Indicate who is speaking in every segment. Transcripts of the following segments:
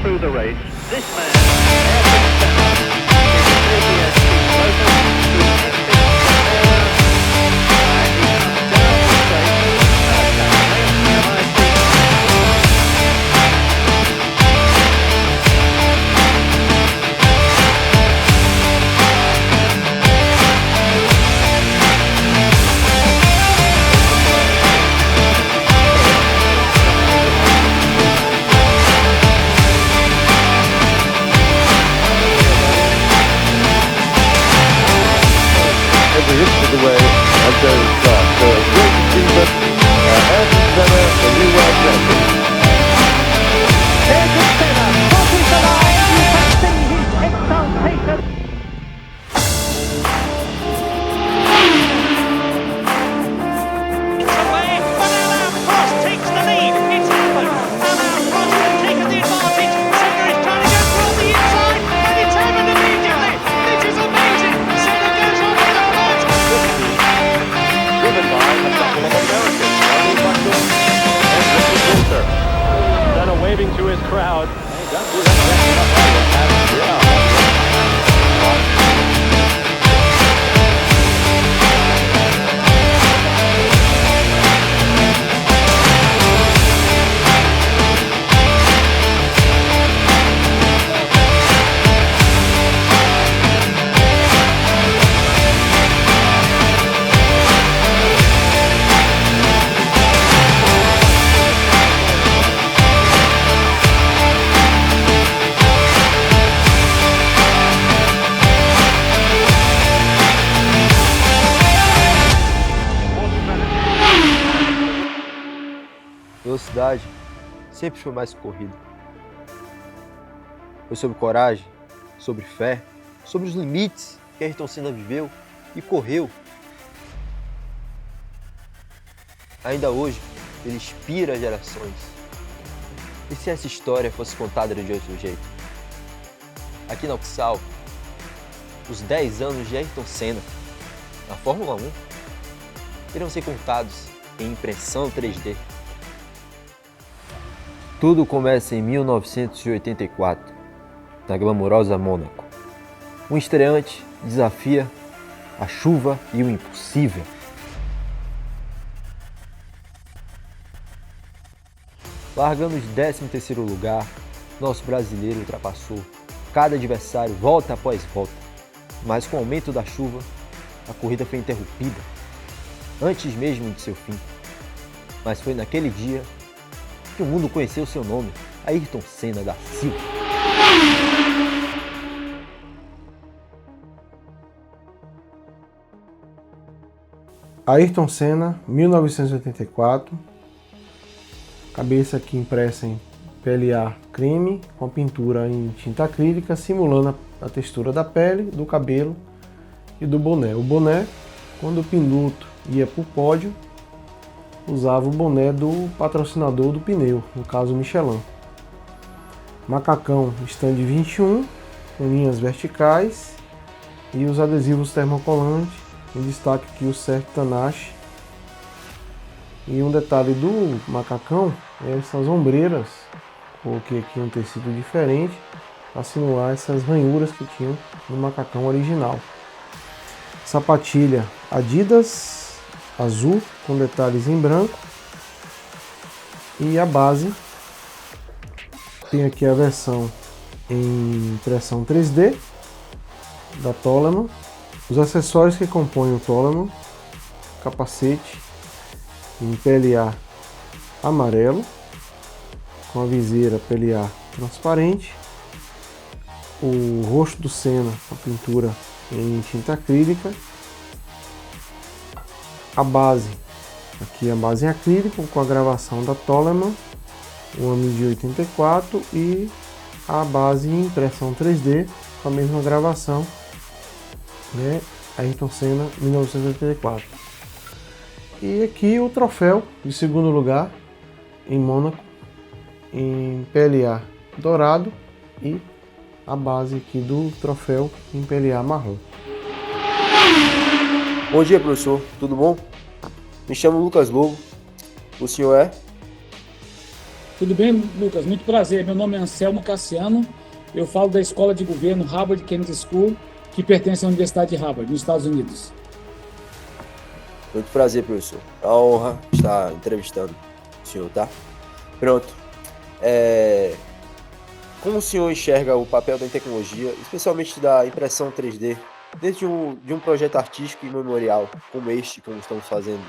Speaker 1: through the race. This man, Ayrton Senna, is closer to the way of those stars. So a great achievement, Ayrton Senna, the new world champion.
Speaker 2: Ayrton Senna crosses the line, you can see his exultation.
Speaker 3: It's away, but Alain Prost takes the lead. It's happened. Alain Prost has taken the advantage. Senna is trying to go for on the inside, and it's happened immediately. This is amazing. Senna goes on to the front.
Speaker 1: Driven by a couple of Americans, Ronnie Buckle and Richard Winter.
Speaker 4: Senna waving to his crowd. He does do that. Yeah.
Speaker 5: Velocidade sempre foi mais que corrida. Foi sobre coragem, sobre fé, sobre os limites que Ayrton Senna viveu e correu. Ainda hoje, ele inspira gerações. E se essa história fosse contada de outro jeito? Aqui na Oxal, os 10 anos de Ayrton Senna na Fórmula 1 irão ser contados em impressão 3D. Tudo começa em 1984, na glamourosa Mônaco. Um estreante desafia a chuva e o impossível. Largando de 13º lugar, nosso brasileiro ultrapassou cada adversário volta após volta. Mas com o aumento da chuva, a corrida foi interrompida, antes mesmo de seu fim. Mas foi naquele dia que o mundo conheceu seu nome, Ayrton Senna da Silva.
Speaker 6: Ayrton Senna, 1984, cabeça aqui impressa em PLA creme, com pintura em tinta acrílica, simulando a textura da pele, do cabelo e do boné. O boné, quando o piloto ia para o pódio, usava o boné do patrocinador do pneu, no caso Michelin. Macacão stand 21, com linhas verticais e os adesivos termocolantes, em destaque aqui o Certo Tanache. E um detalhe do macacão é essas ombreiras, coloquei aqui um tecido diferente para simular essas ranhuras que tinham no macacão original. Sapatilha Adidas azul com detalhes em branco, e a base tem aqui a versão em impressão 3D da Toleman, os acessórios que compõem o Toleman, capacete em PLA amarelo com a viseira PLA transparente, o rosto do Senna com a pintura em tinta acrílica, a base, aqui a base em acrílico com a gravação da Toleman, o ano de 84, e a base em impressão 3D com a mesma gravação, né? Ayrton Senna 1984. E aqui o troféu de segundo lugar em Mônaco em PLA dourado e a base aqui do troféu em PLA marrom.
Speaker 5: Bom dia, professor. Tudo bom? Me chamo Lucas Lobo. O senhor é?
Speaker 7: Tudo bem, Lucas? Muito prazer. Meu nome é Anselmo Cassiano. Eu falo da Escola de Governo Harvard Kennedy School, que pertence à Universidade de Harvard, nos Estados Unidos.
Speaker 5: Muito prazer, professor. É uma honra estar entrevistando o senhor, tá? Pronto. Como o senhor enxerga o papel da tecnologia, especialmente da impressão 3D, dentro de um projeto artístico e memorial como este que estamos fazendo,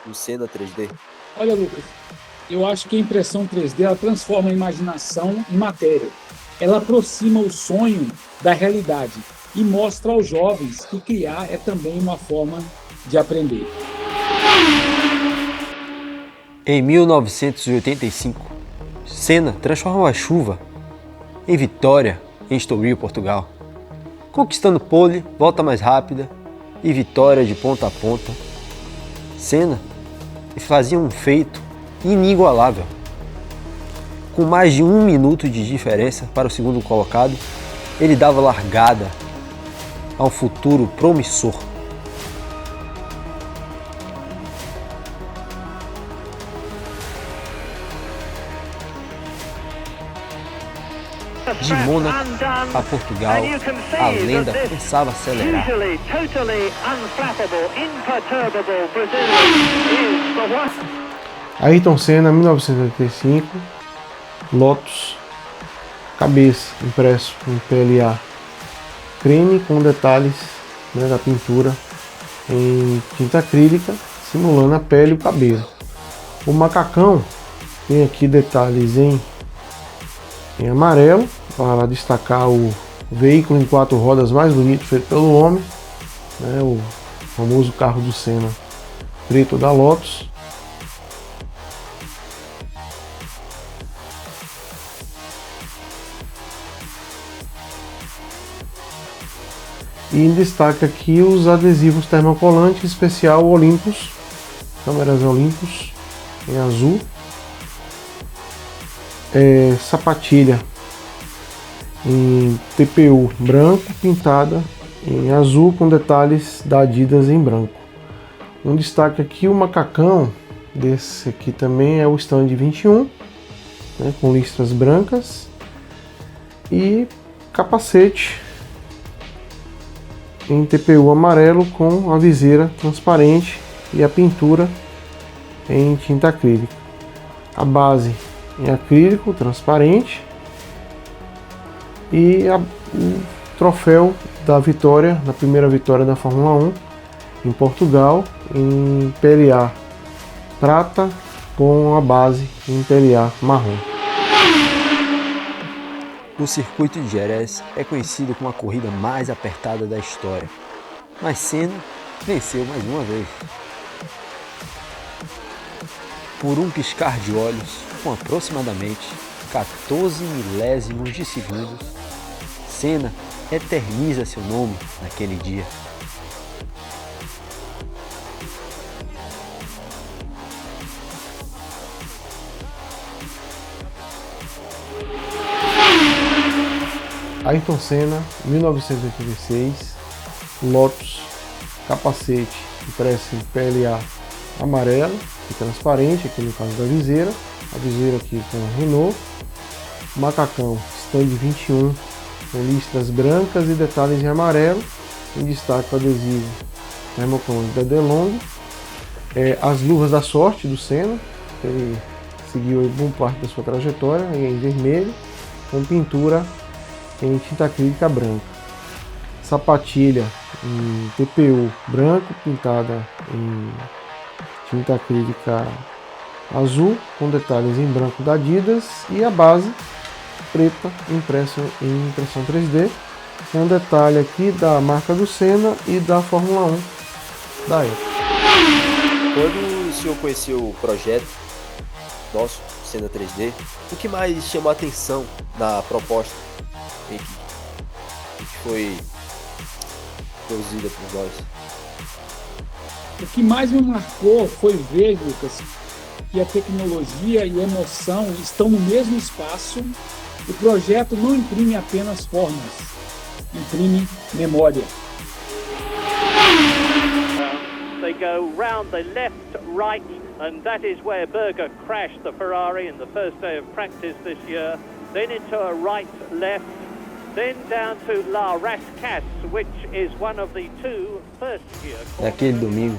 Speaker 5: o Cena 3D?
Speaker 7: Olha, Lucas, eu acho que a impressão 3D ela transforma a imaginação em matéria. Ela aproxima o sonho da realidade e mostra aos jovens que criar é também uma forma de aprender.
Speaker 5: Em 1985, Senna transformou a chuva em vitória em Estoril, Portugal, conquistando pole, volta mais rápida e vitória de ponta a ponta. Senna fazia um feito inigualável. Com mais de 1 minuto de diferença para o segundo colocado, ele dava largada a um futuro promissor. De Mônaco a Portugal, a lenda começava a acelerar.
Speaker 6: Ayrton Senna, 1985, Lotus, cabeça, impresso em PLA creme com detalhes, né, da pintura em tinta acrílica, simulando a pele e o cabelo. O macacão tem aqui detalhes em amarelo, para destacar o veículo em 4 rodas mais bonito feito pelo homem, né, o famoso carro do Senna preto da Lotus. E em destaque aqui os adesivos termocolantes especial Olympus, câmeras Olympus em azul, sapatilha em TPU branco pintada em azul com detalhes da Adidas em branco. Um destaque aqui o macacão desse aqui também é o stand 21, né, com listras brancas e capacete em TPU amarelo com a viseira transparente e a pintura em tinta acrílica. A base em acrílico transparente e o troféu da vitória, da primeira vitória da Fórmula 1 em Portugal, em PLA prata com a base em PLA marrom.
Speaker 5: O circuito de Jerez é conhecido como a corrida mais apertada da história, mas Senna venceu mais uma vez. Por um piscar de olhos, com aproximadamente 14 milésimos de segundos, Senna eterniza seu nome naquele dia.
Speaker 6: Ayrton Senna, 1986, Lotus, capacete impresso em PLA amarelo e transparente, aqui no caso da viseira, a viseira aqui com Renault, macacão stand 21 com listras brancas e detalhes em amarelo, em destaque o adesivo termocolante da DeLonghi, as luvas da sorte do Senna, ele seguiu boa parte da sua trajetória em vermelho, com pintura em tinta acrílica branca. Sapatilha em TPU branco, pintada em tinta acrílica azul, com detalhes em branco da Adidas, e a base preta, impressa em impressão 3D, com um detalhe aqui da marca do Senna e da Fórmula 1 da época.
Speaker 5: Quando o senhor conheceu o projeto nosso, Senna 3D, o que mais chamou a atenção na proposta que foi produzida por nós?
Speaker 7: O que mais me marcou foi ver, Lucas, que a tecnologia e a emoção estão no mesmo espaço. O projeto não imprime apenas formas, imprime memória.
Speaker 2: They go round the left, right, and that is where Berger crashed the Ferrari in the first day of practice this year, then into a right-left, then down to La Rascasse, which is one of the two first-year...
Speaker 5: Naquele domingo,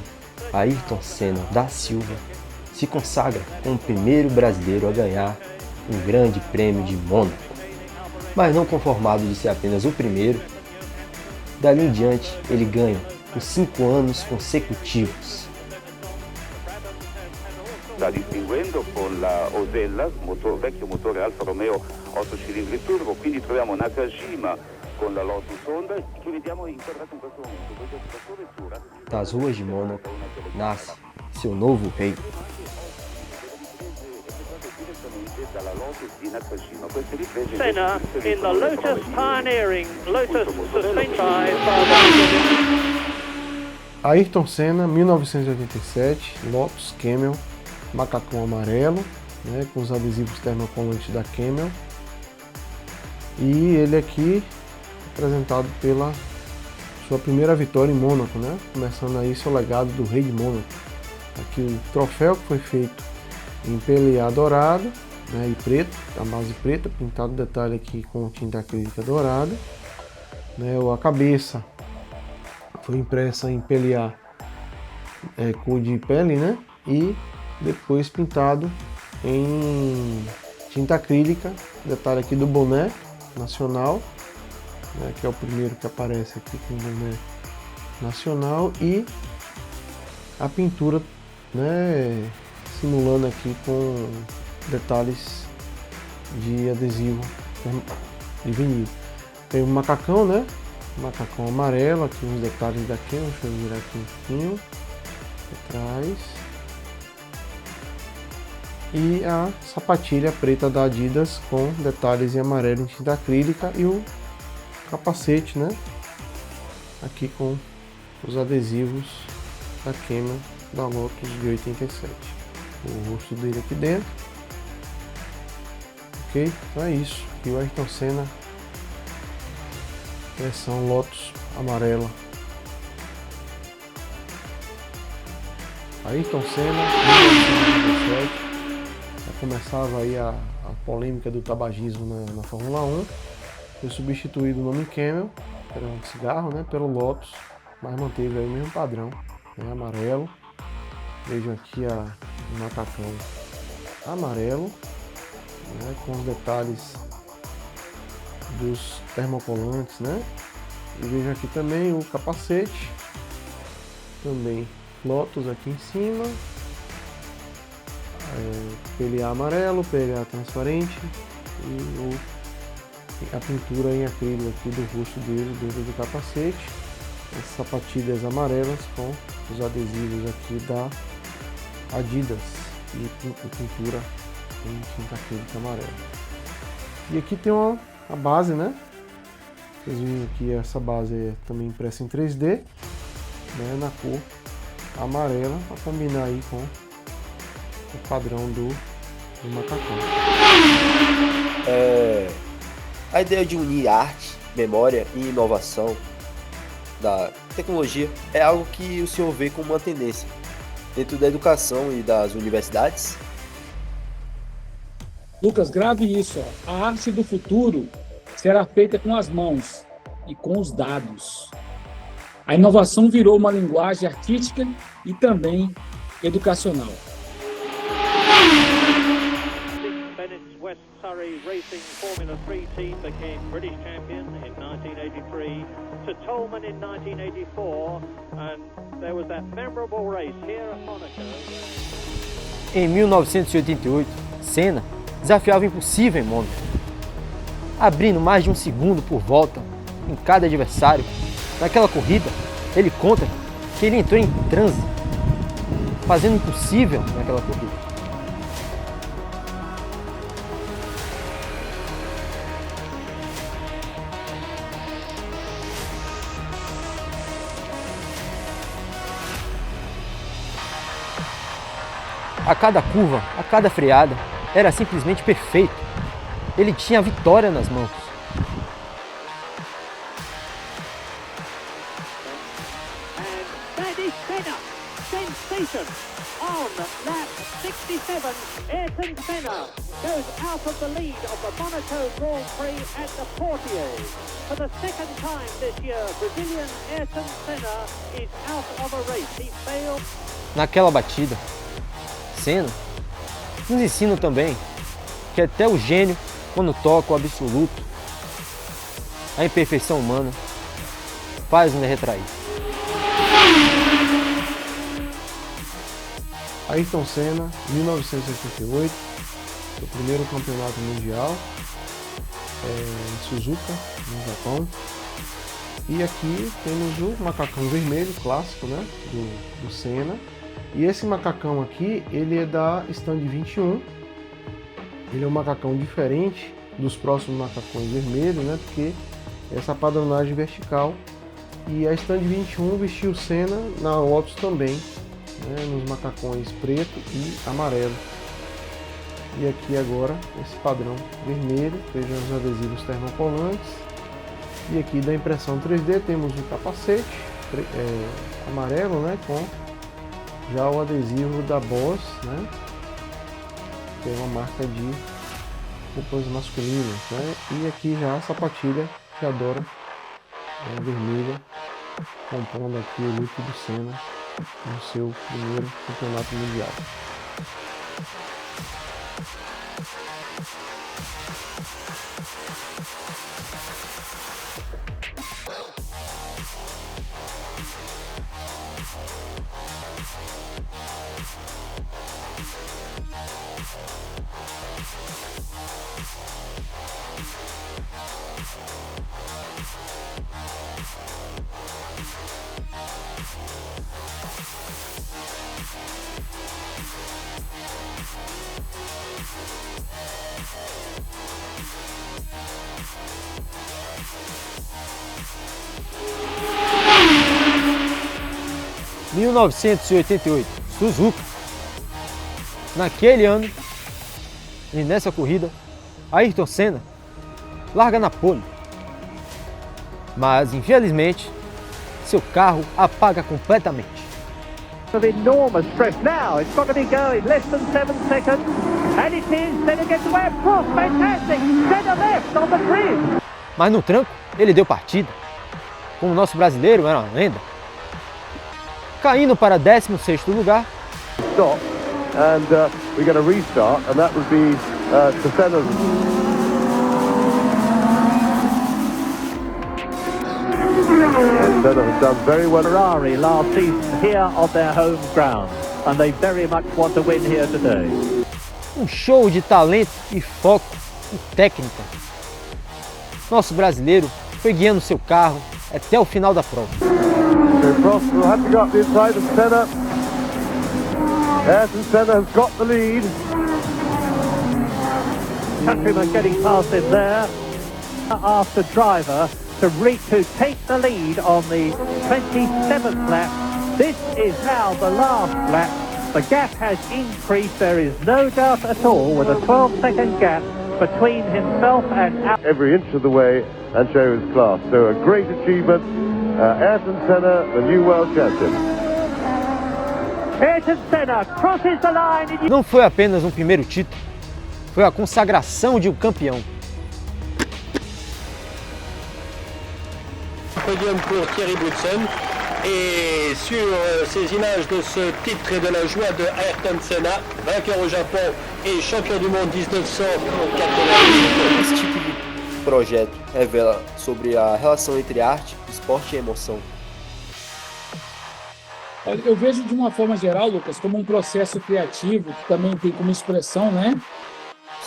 Speaker 5: Ayrton Senna da Silva se consagra como o primeiro brasileiro a ganhar um grande prêmio de Mônaco. Mas não conformado de ser apenas o primeiro, dali em diante ele ganha por 5 anos consecutivos.
Speaker 8: Sta distinguendo con la Osella, vecchio motore Alfa Romeo 8 cilindri turbo, quindi troviamo Nakajima con la Lotus Honda che vediamo inquadrato in questo momento. Questa correttura
Speaker 5: Das ruas de Mônaco nasce seu novo rei.
Speaker 8: dalla Lotus di Nakajima. Queste riprese
Speaker 2: Senna in the Lotus pioneering Lotus suspension.
Speaker 6: Ayrton Senna, 1987, Lotus Camel, macacão amarelo, né, com os adesivos termocolantes da Camel. E ele aqui apresentado pela sua primeira vitória em Mônaco, né, começando aí seu legado do Rei de Mônaco. Aqui o troféu que foi feito em PLA dourado, né, e preto, a base preta, pintado detalhe aqui com tinta acrílica dourada, né, a cabeça foi impressa em PLA cor de pele, né, e depois pintado em tinta acrílica, detalhe aqui do boné nacional, né, que é o primeiro que aparece aqui com o boné nacional, e a pintura, né, simulando aqui com detalhes de adesivo de vinil. Tem um macacão, né? Macacão amarelo, aqui uns detalhes daqui, deixa eu virar aqui um pouquinho atrás. E a sapatilha preta da Adidas com detalhes em amarelo em tinta acrílica e o capacete, né? Aqui com os adesivos da Camel da Lotus de 87. O rosto dele aqui dentro. Ok? Então é isso. E o Ayrton Senna, versão Lotus amarela. Ayrton Senna, 1987. Já começava aí a polêmica do tabagismo na Fórmula 1. Foi substituído o nome Camel, que era um cigarro, né, pelo Lotus, mas manteve aí o mesmo padrão, né, amarelo. Vejam aqui o macacão amarelo, né, com os detalhes dos termocolantes, né? E vejam aqui também o capacete, também Lotus aqui em cima, PLA amarelo, PLA transparente e a pintura em acrílico aqui do rosto dele dentro do capacete, as sapatilhas amarelas com os adesivos aqui da Adidas e pintura em tinta acrílica amarela. E aqui tem a base, né? Vocês viram que essa base é também impressa em 3D, né, na cor amarela, para combinar aí com o padrão do macacão.
Speaker 5: A ideia de unir arte, memória e inovação da tecnologia é algo que o senhor vê como uma tendência dentro da educação e das universidades?
Speaker 7: Lucas, grave isso. Ó. A arte do futuro será feita com as mãos e com os dados. A inovação virou uma linguagem artística e também educacional.
Speaker 2: Bennett's West Surrey Racing Formula 3 team became British champion in 1983, to Tolman in 1984, and there was that memorable race here at Monaco.
Speaker 5: Em 1988, Senna desafiava o impossível em Mônaco, abrindo mais de 1 segundo por volta em cada adversário. Naquela corrida, ele conta que ele entrou em transe, fazendo o impossível naquela corrida. A cada curva, a cada freada, era simplesmente perfeito. Ele tinha a vitória nas mãos.
Speaker 2: And that is Senna. sensation. On lap 67, Ayrton Senna goes out of the lead of the Monaco Grand Prix at the Portier. For the second time this year, Brazilian Ayrton Senna is out of a race. He failed.
Speaker 5: Naquela batida, Senna nos ensina também que até o gênio, quando toca o absoluto, a imperfeição humana faz nos retrair.
Speaker 6: Ayrton Senna, 1988, seu primeiro campeonato mundial em Suzuka, no Japão. E aqui temos o macacão vermelho clássico, né, do Senna. E esse macacão aqui, ele é da Stand 21. Ele é um macacão diferente dos próximos macacões vermelhos, né, porque essa padronagem vertical. E a Stand 21 vestiu Senna na Lotus também, né, nos macacões preto e amarelo. E aqui agora esse padrão vermelho, vejam os adesivos termocolantes. E aqui da impressão 3D temos o capacete amarelo, né, com já o adesivo da Boss, né, que é uma marca de roupas masculinas, né. E aqui já a sapatilha que adora vermelha, compondo aqui o look do Senna no seu primeiro campeonato mundial.
Speaker 5: Em 1988, Suzuka. Naquele ano e nessa corrida, Ayrton Senna larga na pole. Mas, infelizmente, seu carro apaga completamente.
Speaker 2: Of enormous stress. Now it's got to be going less than 7 seconds, and it is. Senna gets away across. Fantastic. Senna left on the grid.
Speaker 5: Mas no tranco, ele deu partida. Como o nosso brasileiro era uma lenda. Caindo para 16º lugar.
Speaker 1: Stop, and we're going to restart, and that would be to Senna's. Senna has done very well.
Speaker 2: Ferrari last season here on their home ground, and they very much want to win here today.
Speaker 5: Um show de talento e foco e técnica. Nosso brasileiro foi guiando seu carro até o final da prova.
Speaker 1: So Prost will have to go up the inside of Senna. Ayrton Senna has got the lead.
Speaker 2: Countryman getting past him there. After driver to take the lead on the 27th lap. This is now the last lap. The gap has increased. There is no doubt at all, with a 12-second gap between himself and
Speaker 1: every inch of the way and show his class. So a great achievement. Ayrton Senna, the new world champion.
Speaker 2: Ayrton Senna crosses the line.
Speaker 5: Não foi apenas um primeiro título, foi a consagração de um campeão.
Speaker 9: Podium pour Thierry Boutsen, et sur ces images de ce titre et de la joie de Ayrton Senna, vainqueur au Japon et champion du monde 1988.
Speaker 5: Esse tipo de projeto revela sobre a relação entre arte, esporte e emoção.
Speaker 7: Eu vejo de uma forma geral, Lucas, como um processo criativo que também tem como expressão, né?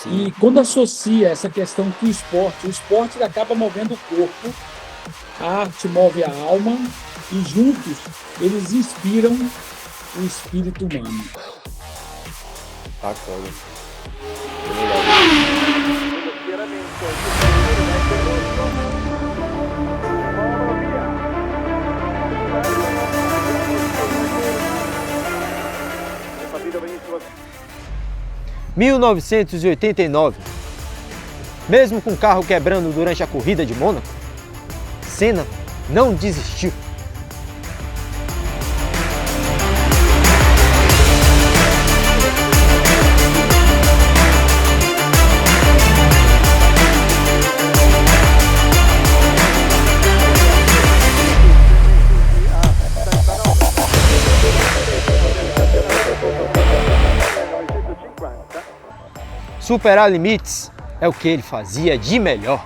Speaker 7: Sim. E quando associa essa questão que o esporte acaba movendo o corpo, a arte move a alma e juntos eles inspiram o espírito humano.
Speaker 5: Bacana. Em 1989, mesmo com o carro quebrando durante a corrida de Mônaco, Senna não desistiu. Superar limites é o que ele fazia de melhor.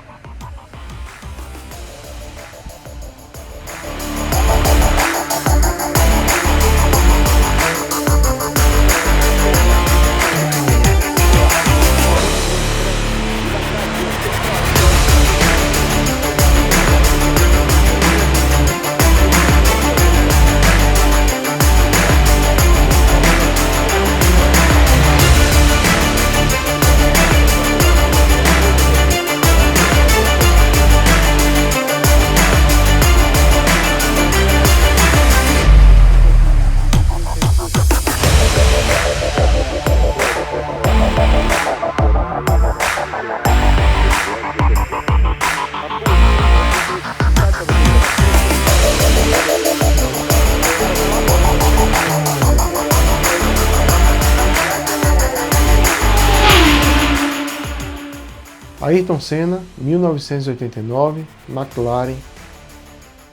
Speaker 6: Ayrton Senna, 1989, McLaren.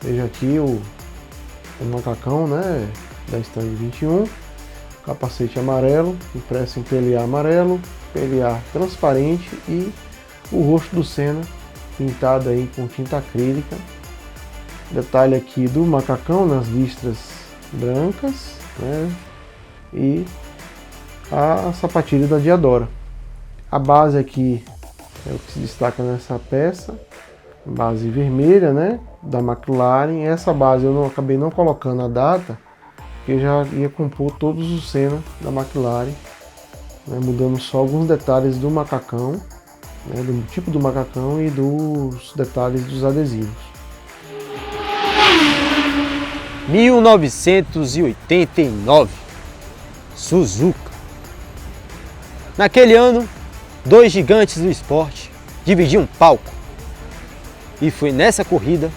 Speaker 6: Veja aqui o macacão, né, da stand 21, capacete amarelo, impresso em PLA amarelo, PLA transparente e o rosto do Senna pintado aí com tinta acrílica. Detalhe aqui do macacão nas listras brancas, né, e a sapatilha da Diadora. A base aqui é o que se destaca nessa peça, base vermelha, né, da McLaren. Essa base eu acabei não colocando a data, porque já ia compor todos os Senna da McLaren, né, mudando só alguns detalhes do macacão, né, do tipo do macacão e dos detalhes dos adesivos.
Speaker 5: 1989, Suzuka. Naquele ano, dois gigantes do esporte dividiam palco. E foi nessa corrida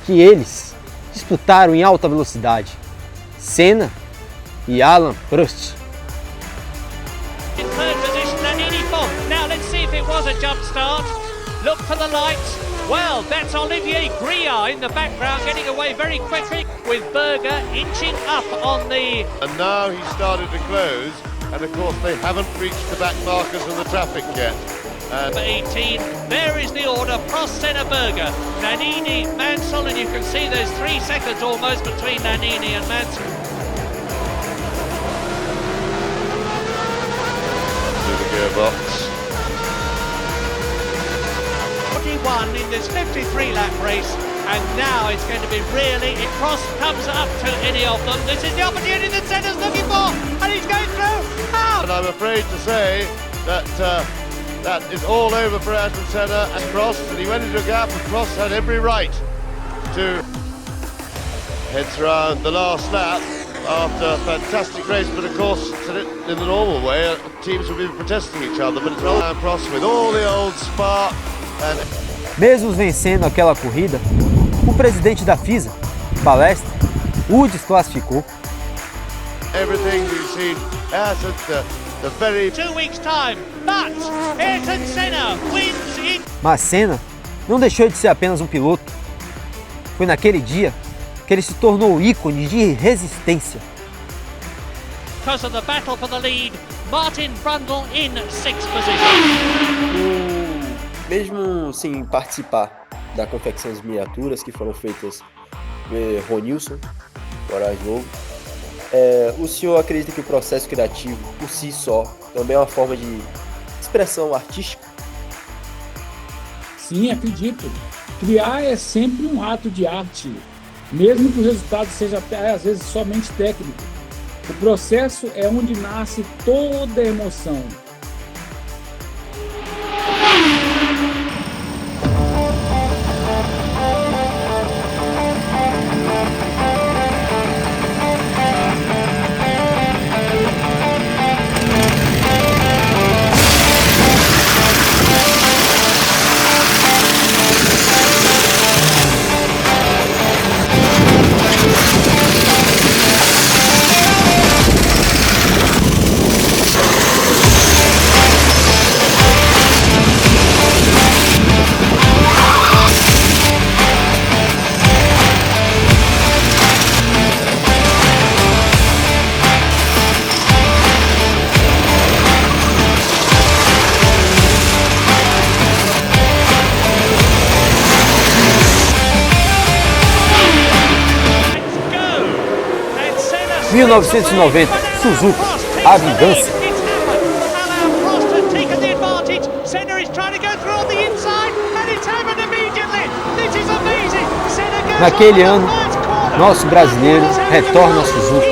Speaker 5: que eles disputaram em alta velocidade, Senna e Alan Prost.
Speaker 3: In third position, Nannini fourth. Now let's see if it was a jump start. Look for the lights. Well, that's Olivier Griard in the background, getting away very quickly with Berger inching up on the...
Speaker 1: And now he started to close, and of course they haven't reached the back markers of the traffic yet.
Speaker 3: 18, there is the order, Prost, Senna, Berger, Nannini, Mansell, and you can see there's 3 seconds almost between Nannini and Mansell.
Speaker 1: To the gearbox.
Speaker 3: 41 in this 53-lap race, and now it's going to be really, if Prost comes up to any of them, this is the opportunity that Senna's looking for, and he's going through.
Speaker 1: And I'm afraid to say that that is all over for Ayrton Senna and Prost, and he went into a gap, and Prost had every right to heads around the last lap after a fantastic race, but of course in the normal way teams will be protesting each other, but it's Alan Prost with all the old spark. And
Speaker 5: mesmo vencendo aquela corrida, o presidente da FISA, Balestre, o desclassificou.
Speaker 1: Everything we've seen at the very
Speaker 3: 2 weeks' time, but Ayrton Senna wins it.
Speaker 5: Mas Senna não deixou de ser apenas um piloto. Foi naquele dia que ele se tornou ícone de resistência.
Speaker 3: Because of the battle for the lead, Martin Brundle in 6th position.
Speaker 10: Mesmo sem participar da confecção das miniaturas que foram feitas por Ronilson, Moraes Lobo, o senhor acredita que o processo criativo, por si só, também é uma forma de expressão artística?
Speaker 7: Sim, acredito. Criar é sempre um ato de arte, mesmo que o resultado seja até às vezes somente técnico. O processo é onde nasce toda a emoção.
Speaker 5: 1990, Suzuka, a vingança. Naquele ano, nosso brasileiro retorna ao Suzuka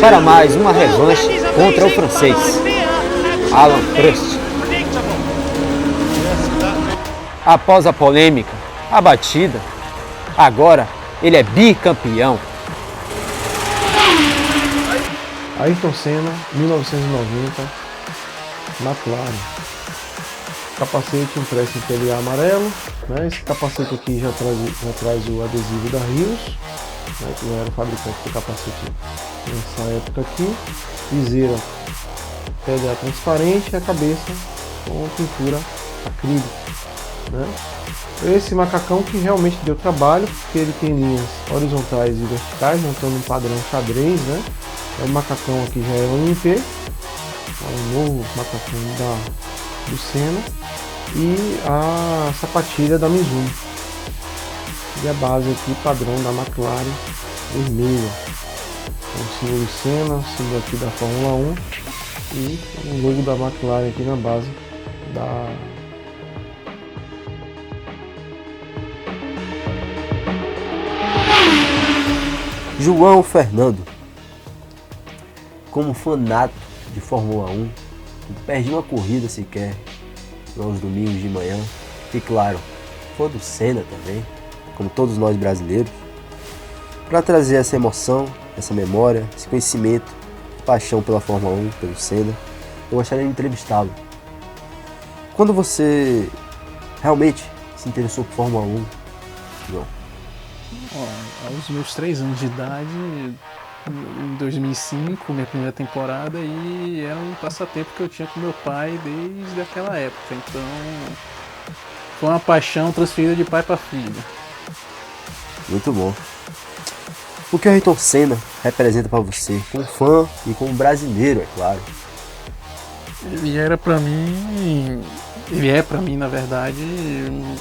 Speaker 5: para mais uma revanche contra o francês, Alain Prost. Após a polêmica, a batida, agora ele é bicampeão.
Speaker 6: Ayrton Senna, 1990, McLaren. Capacete impresso em PLA amarelo, né? Esse capacete aqui já traz o adesivo da Rios, né? Que não era o fabricante do capacete nessa época aqui. Viseira PLA transparente e a cabeça com pintura acrílica, né? Esse macacão que realmente deu trabalho, porque ele tem linhas horizontais e verticais, montando um padrão xadrez, né? O macacão aqui já é um MP, é um novo macacão do Senna, e a sapatilha da Mizuno. E a base aqui padrão da McLaren, vermelha. O símbolo Senna, o símbolo aqui da Fórmula 1 e o logo da McLaren aqui na base da
Speaker 5: João Fernando. Como fanático de Fórmula 1, não perde uma corrida sequer nos domingos de manhã. E claro, fã do Senna também, como todos nós brasileiros. Para trazer essa emoção, essa memória, esse conhecimento, paixão pela Fórmula 1, pelo Senna, eu gostaria de entrevistá-lo. Quando você realmente se interessou por Fórmula 1, João?
Speaker 11: Aos meus 3 anos de idade, em 2005, minha primeira temporada, e era um passatempo que eu tinha com meu pai desde aquela época. Então, foi uma paixão transferida de pai para filho.
Speaker 5: Muito bom. O que o Ayrton Senna representa para você, como fã e como brasileiro, é claro?
Speaker 11: Ele é para mim, na verdade, um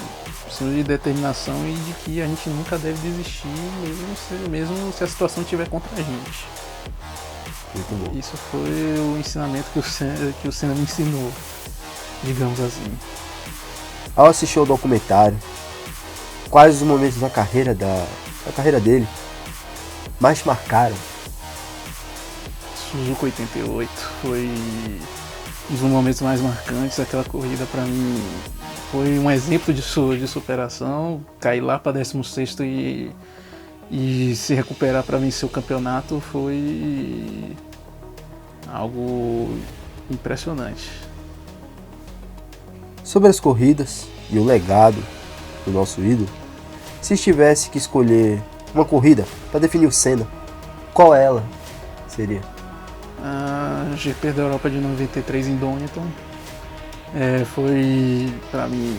Speaker 11: símbolo de determinação e de que a gente nunca deve desistir, mesmo se a situação estiver contra a gente.
Speaker 5: Muito bom.
Speaker 11: Isso foi o ensinamento que o Senna me ensinou, digamos assim.
Speaker 5: Ao assistir ao documentário, quais os momentos da carreira dele mais te marcaram?
Speaker 11: Suzuka 88 foi um dos momentos mais marcantes. Aquela corrida para mim foi um exemplo de superação. Cair lá para 16º e se recuperar para vencer o campeonato foi algo impressionante.
Speaker 5: Sobre as corridas e o legado do nosso ídolo, se tivesse que escolher uma corrida para definir o Senna, qual ela seria?
Speaker 11: A GP da Europa de 93 em Donington. Foi para mim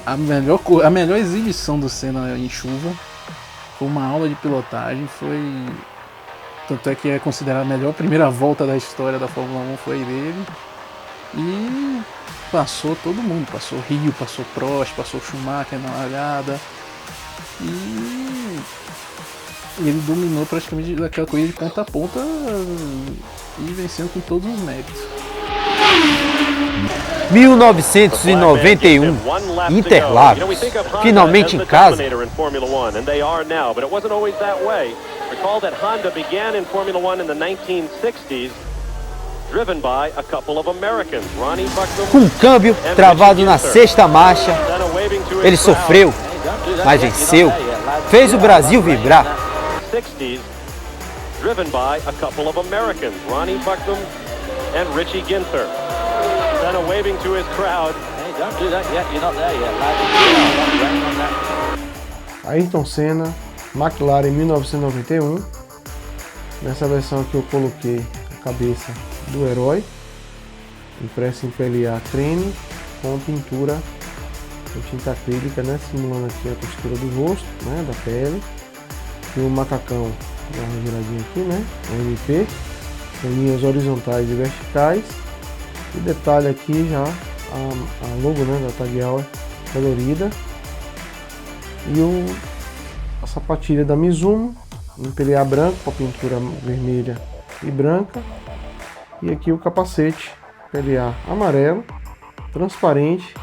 Speaker 11: a melhor exibição do Senna em chuva. Foi uma aula de pilotagem, tanto é que é considerada a melhor primeira volta da história da Fórmula 1 foi dele. E passou todo mundo, passou Rio, passou Prost, passou Schumacher na largada. E ele dominou praticamente daquela corrida de ponta a ponta e vencendo com todos os méritos.
Speaker 5: 1991, Interlagos, finalmente em casa. Com um câmbio travado na sexta marcha, ele sofreu, mas venceu, fez o Brasil vibrar.
Speaker 4: Driven by a couple of Americans, Ronnie Buxton and Richie Ginther. Senna waving to his crowd. Hey, don't do that yet, you're not there yet, lad.
Speaker 6: Ayrton Senna, McLaren 1991. Nessa versão aqui eu coloquei a cabeça do herói, impressa em PLA Trene, com pintura com tinta acrílica, né, simulando aqui a textura do rosto, né, da pele. E o macacão, dá uma giradinha aqui, né, o MP, com linhas horizontais e verticais. E detalhe aqui já a logo, né, da Tag Heuer colorida. E a sapatilha da Mizuno, em PLA branco com a pintura vermelha e branca. E aqui o capacete PLA amarelo, transparente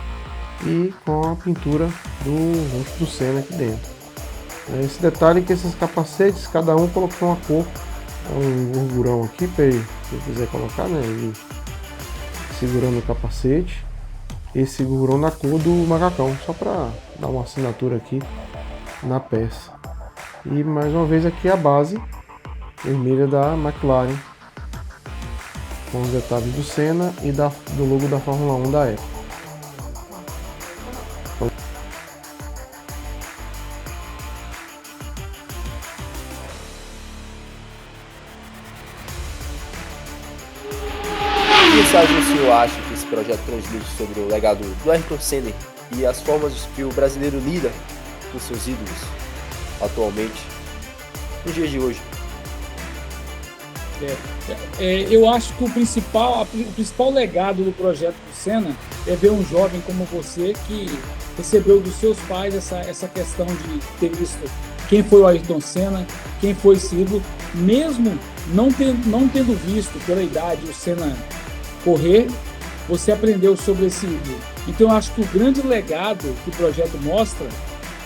Speaker 6: e com a pintura do rosto do Senna aqui dentro. Esse detalhe é que esses capacetes, cada um colocou uma cor, um gorgurão aqui para ele, se ele quiser colocar, né, ele segurando o capacete, esse gorgurão na cor do macacão, só para dar uma assinatura aqui na peça. E mais uma vez aqui a base vermelha da McLaren, com os detalhes do Senna e do logo da Fórmula 1 da época.
Speaker 10: Que mensagem o senhor acha que esse projeto transmite sobre o legado do Ayrton Senna e as formas que o brasileiro lida com seus ídolos atualmente, nos dias de hoje?
Speaker 7: Eu acho que o principal legado do projeto do Senna é ver um jovem como você que recebeu dos seus pais essa questão de ter visto quem foi o Ayrton Senna, quem foi esse ídolo, mesmo não tendo visto pela idade o Senna correr, você aprendeu sobre esse ídolo. Então eu acho que o grande legado que o projeto mostra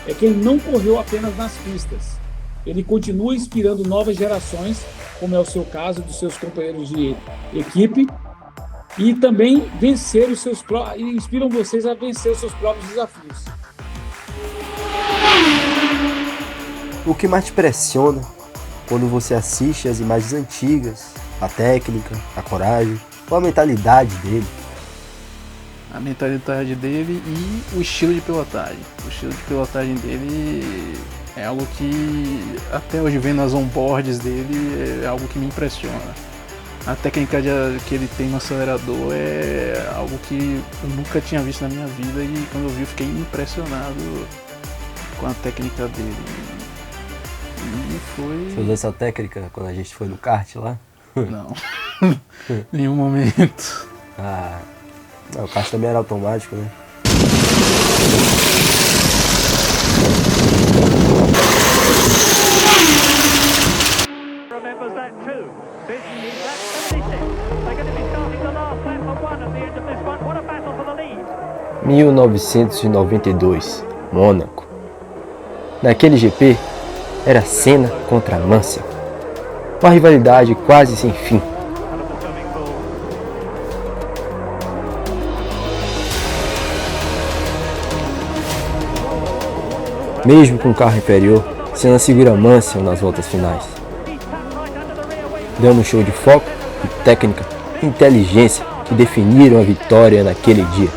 Speaker 7: é que ele não correu apenas nas pistas. Ele continua inspirando novas gerações, como é o seu caso, dos seus companheiros de equipe, e também inspiram vocês a vencer os seus próprios desafios.
Speaker 5: O que mais te impressiona quando você assiste as imagens antigas, a técnica, a coragem ou a mentalidade dele?
Speaker 11: A mentalidade dele e o estilo de pilotagem. O estilo de pilotagem dele é algo que, até hoje vendo as onboards dele, é algo que me impressiona. A técnica que ele tem no acelerador é algo que eu nunca tinha visto na minha vida, e quando eu vi eu fiquei impressionado com a técnica dele. E foi...
Speaker 5: Você usou essa técnica quando a gente foi no kart lá?
Speaker 11: Não, nenhum momento.
Speaker 5: O kart também era automático, né?
Speaker 2: Remembers that too. Busy is at 76. They're going to be starting the last lap for one at the end of this one. What a battle for the lead.
Speaker 5: 1992, Mônaco. Naquele GP, era Senna contra Mansell. Uma rivalidade quase sem fim. Mesmo com o carro inferior, Senna segura Mansell nas voltas finais, dando um show de foco e técnica e inteligência que definiram a vitória naquele dia.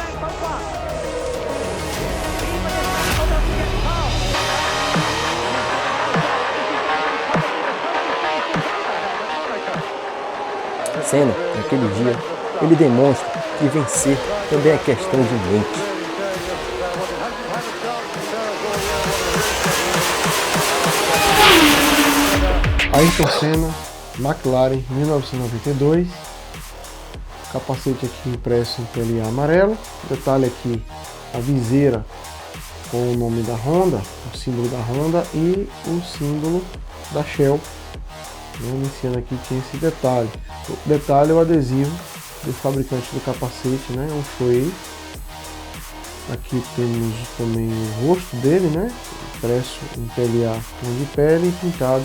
Speaker 5: Senna, naquele dia, ele demonstra que vencer também é questão de mente.
Speaker 6: Ayrton Senna, McLaren, 1992. Capacete aqui impresso em PLA amarelo. Detalhe aqui, a viseira com o nome da Honda, o símbolo da Honda e o símbolo da Shell. Iniciando aqui tinha esse detalhe. O detalhe é o adesivo do fabricante do capacete, né? Um Shuei. Aqui temos também o rosto dele, né? Impresso em PLA tom de pele e pintado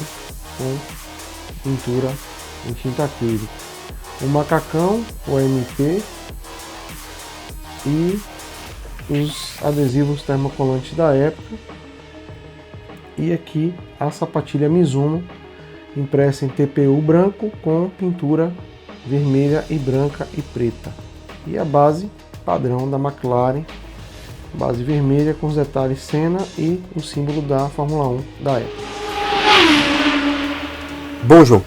Speaker 6: com pintura em tinta acrílica. O macacão, o MP e os adesivos termocolantes da época. E aqui a sapatilha Mizuno, impressa em TPU branco com pintura vermelha e branca e preta. E a base padrão da McLaren, base vermelha com os detalhes Senna e o símbolo da Fórmula 1 da época.
Speaker 5: Bom, João,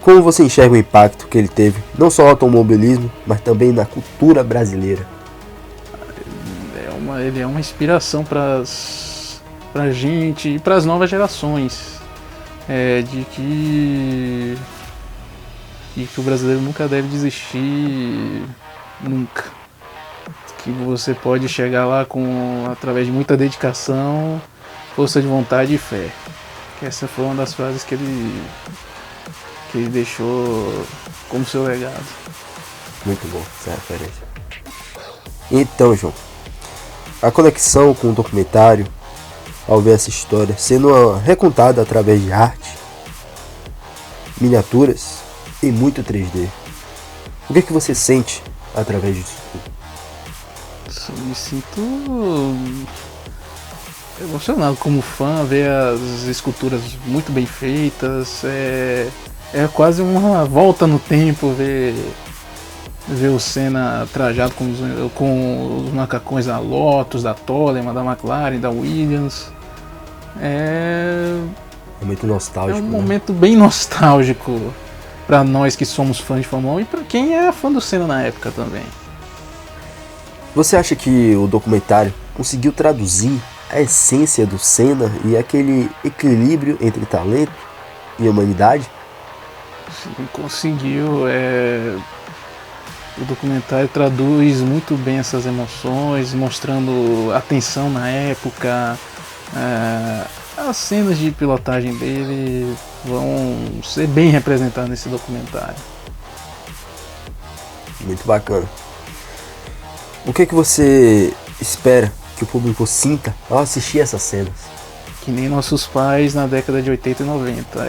Speaker 5: como você enxerga o impacto que ele teve, não só no automobilismo, mas também na cultura brasileira?
Speaker 11: Ele é uma inspiração para a gente e para as novas gerações, de que o brasileiro nunca deve desistir, nunca. Que você pode chegar lá através de muita dedicação, força de vontade e fé. Que essa foi uma das frases que ele deixou como seu legado.
Speaker 10: Muito bom essa referência. Então, João, a conexão com o documentário, ao ver essa história sendo recontada através de arte, miniaturas e muito 3D, o que você sente através disso tudo?
Speaker 11: Eu me sinto emocionado como fã, ver as esculturas muito bem feitas. É quase uma volta no tempo ver o Senna trajado com os macacões da Lotus, da Toleman, da McLaren, da Williams. É
Speaker 10: muito nostálgico.
Speaker 11: É um momento bem nostálgico para nós que somos fãs de Fórmula 1 e para quem é fã do Senna na época também.
Speaker 10: Você acha que o documentário conseguiu traduzir a essência do Senna e aquele equilíbrio entre talento e humanidade?
Speaker 11: Sim, conseguiu. O documentário traduz muito bem essas emoções, mostrando a tensão na época. As cenas de pilotagem dele vão ser bem representadas nesse documentário.
Speaker 10: Muito bacana. O que você espera que o público sinta ao assistir essas cenas?
Speaker 11: Que nem nossos pais na década de 80 e 90,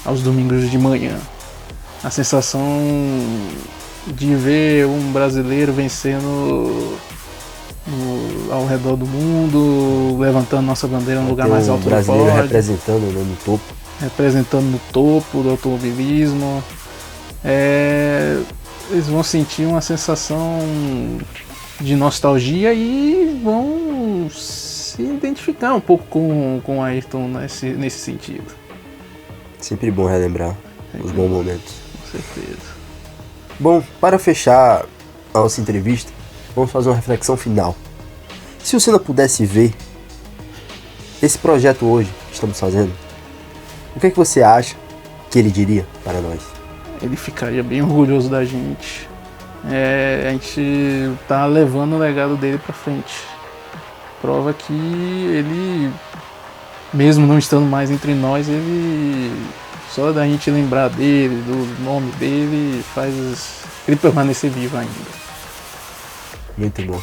Speaker 11: aos domingos de manhã. A sensação de ver um brasileiro vencendo ao redor do mundo, levantando nossa bandeira no lugar mais alto do pódio.
Speaker 10: O brasileiro representando, né, no topo.
Speaker 11: Representando no topo do automobilismo. Eles vão sentir uma sensação de nostalgia e vão se identificar um pouco com o Ayrton nesse sentido.
Speaker 10: Sempre bom relembrar os bons momentos.
Speaker 11: Com certeza.
Speaker 10: Bom, para fechar a nossa entrevista, vamos fazer uma reflexão final. Se o Senna pudesse ver esse projeto hoje que estamos fazendo, o que você acha que ele diria para nós?
Speaker 11: Ele ficaria bem orgulhoso da gente. A gente tá levando o legado dele para frente. Prova que ele, mesmo não estando mais entre nós, só da gente lembrar dele, do nome dele, faz ele permanecer vivo ainda.
Speaker 10: Muito bom.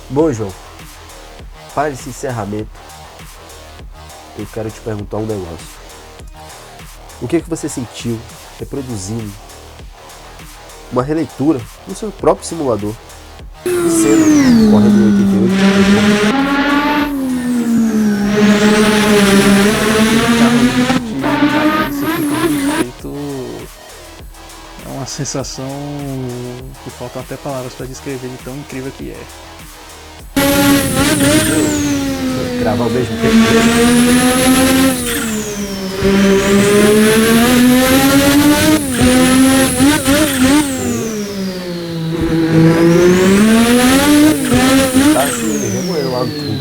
Speaker 10: Bom, João, para esse encerramento, eu quero te perguntar um negócio. O que você sentiu reproduzindo uma releitura no seu próprio simulador de Senna correndo em 88?
Speaker 11: É uma sensação que faltam até palavras para descrever de tão incrível que é.
Speaker 10: Gravar ao mesmo tempo. Tá se remoendo lá no fundo.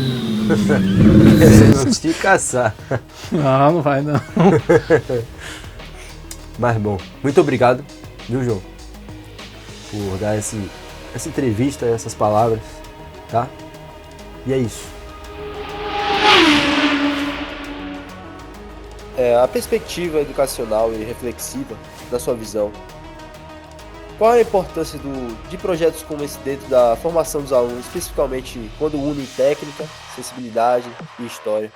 Speaker 10: Você não te caçar.
Speaker 11: Não vai não.
Speaker 10: Mas bom, muito obrigado, viu, João? Por dar essa entrevista, essas palavras, tá? E é isso. A perspectiva educacional e reflexiva da sua visão. Qual a importância de projetos como esse dentro da formação dos alunos, especificamente quando unem técnica, sensibilidade e história?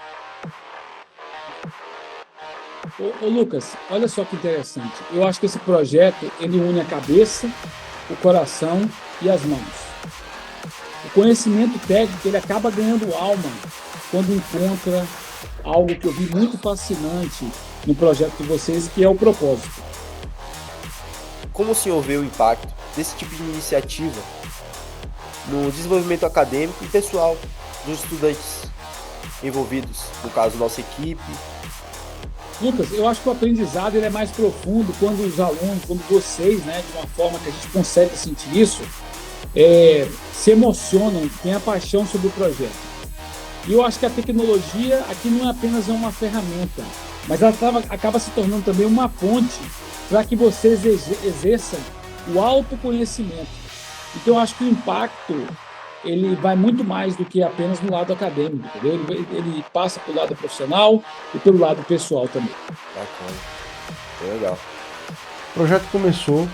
Speaker 7: Ô Lucas, olha só que interessante. Eu acho que esse projeto, ele une a cabeça, o coração e as mãos. O conhecimento técnico, ele acaba ganhando alma quando encontra algo que eu vi muito fascinante no projeto de vocês, que é o propósito.
Speaker 10: Como o senhor vê o impacto desse tipo de iniciativa no desenvolvimento acadêmico e pessoal dos estudantes envolvidos, no caso, nossa equipe?
Speaker 7: Lucas, eu acho que o aprendizado ele é mais profundo quando os alunos, quando vocês, né, de uma forma que a gente consegue sentir isso, se emocionam, têm a paixão sobre o projeto. E eu acho que a tecnologia aqui não é apenas uma ferramenta, mas ela acaba se tornando também uma fonte para que vocês exerçam o autoconhecimento. Então eu acho que o impacto ele vai muito mais do que apenas no lado acadêmico, entendeu? Ele passa pelo lado profissional e pelo lado pessoal também.
Speaker 10: Bacana. Bem legal.
Speaker 6: O projeto começou